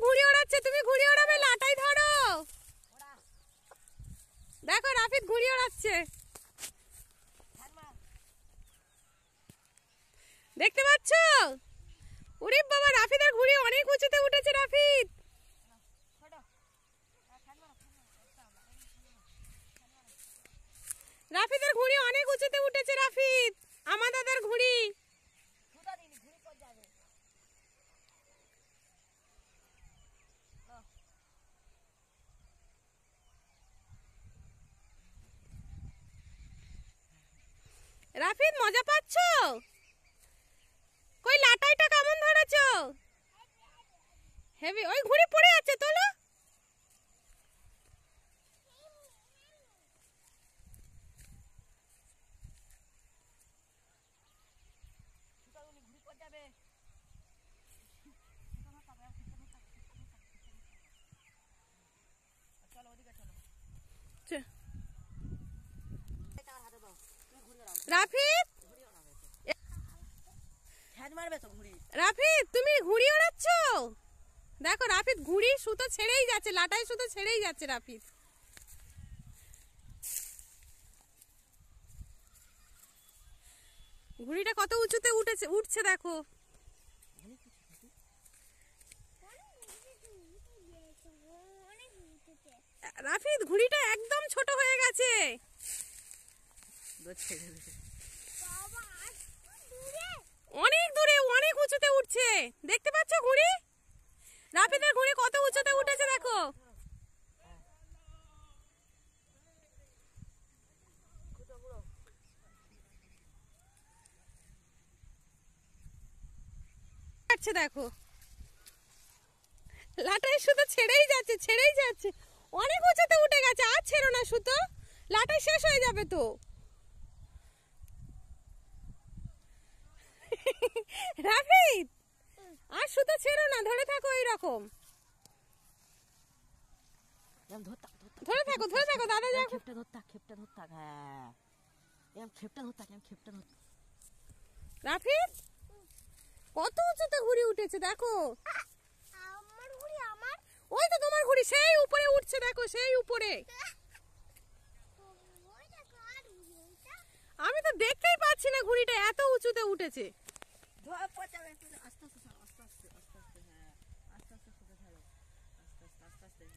ঘুড়ি ওড়াচ্ছে, তুমি ঘুড়ি ওড়াবে, লাটাই ধরো। দেখো রাফিদ ঘুড়ি ওড়াচ্ছে, দেখতে পাচ্ছ? ওরে বাবা, রাফিদের ঘুড়ি অনেক উঁচুতে উঠেছে। রাফিদ, রাফিদের ঘুড়ি অনেক উঁচুতে উঠেছে। রাফিদ, আমার দাদার ঘুড়ি। রাফিদ মজা পাচ্ছ? কই লাটাইটা কেমন ধরেছো? হেভি। ওই ঘুড়ি পড়ে আছে, তোলো। রাফিদ, রাফিদ তুমি ঘুড়ি ওড়াচ্ছ? দেখো রাফিদ ঘুড়ি সুতো ছেড়েই যাচ্ছে, লাটাই সুতো ছেড়েই যাচ্ছে। রাফিদ, ঘুড়িটা কত উঁচুতে উঠছে দেখো। রাফিদ ঘুড়িটা একদম ছোট হয়ে গেছে। অনেক দূরে, অনেক উঁচুতে উঠছে, দেখতে পাচ্ছ ঘুড়ি? রাফিদের ঘুড়ি কত উঁচুতে উঠেছে দেখো। দেখো লাটাই সুতো ছেড়েই যাচ্ছে, ছেড়েই যাচ্ছে, অনেক উঁচুতে উঠে গেছে। আর ছেড়ো না সুতো, লাটাই শেষ হয়ে যাবে তো। রাফিদ আর সুতো ছেড়ো না, ধরে থাকো এইরকম, ধরে থাকো, ধরে থাকো। দাদা যা খেপটা ধরতা, খেপটা ধরতা, হ্যাঁ এম খেপটা ধরতা, এম খেপটা ধরতা। রাফিদ কত উঁচুতে ঘুড়ি উঠেছে দেখো। আমার ঘুড়ি, আমার ওই তো তোমার ঘুড়ি সেই উপরে উঠছে দেখো, সেই উপরে। আমি তো দেখতেই পাচ্ছি না ঘুড়িটা এত উঁচুতে উঠেছে।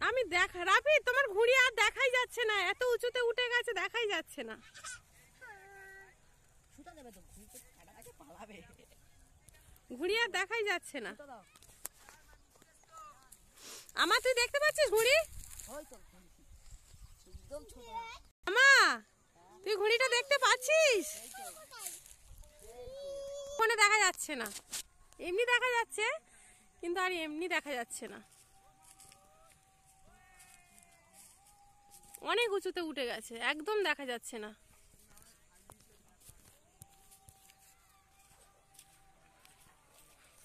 আমি রাফিদ তোমার ঘুড়ি আর দেখাই যাচ্ছে না, এত উঁচুতে উঠে গেছে, দেখাই যাচ্ছে না। ঘুড়ি আর দেখাই যাচ্ছে না। আমার তুই দেখতে পাচ্ছিস ঘুড়ি? আমা তুই ঘুড়িটা দেখতে পাচ্ছিস? ফোনে দেখা যাচ্ছে না, এমনি দেখা যাচ্ছে, কিন্তু আর এমনি দেখা যাচ্ছে না। অনেক উঁচুতে উঠে গেছে, একদম দেখা যাচ্ছে না।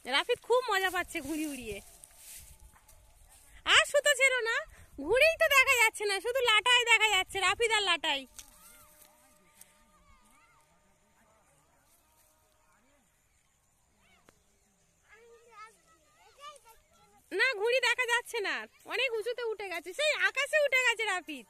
রাফিদ খুব মজা পাচ্ছে ঘুড়ি উড়িয়ে। আর সুতো ছেড়ো না, ঘুড়িই তো দেখা যাচ্ছে না, শুধু লাটাই দেখা যাচ্ছে। রাফিদ আর লাটাই। না ঘুড়ি দেখা যাচ্ছে না, অনেক উঁচুতে উঠে গেছে, সেই আকাশে উঠে গেছে রাফিদ।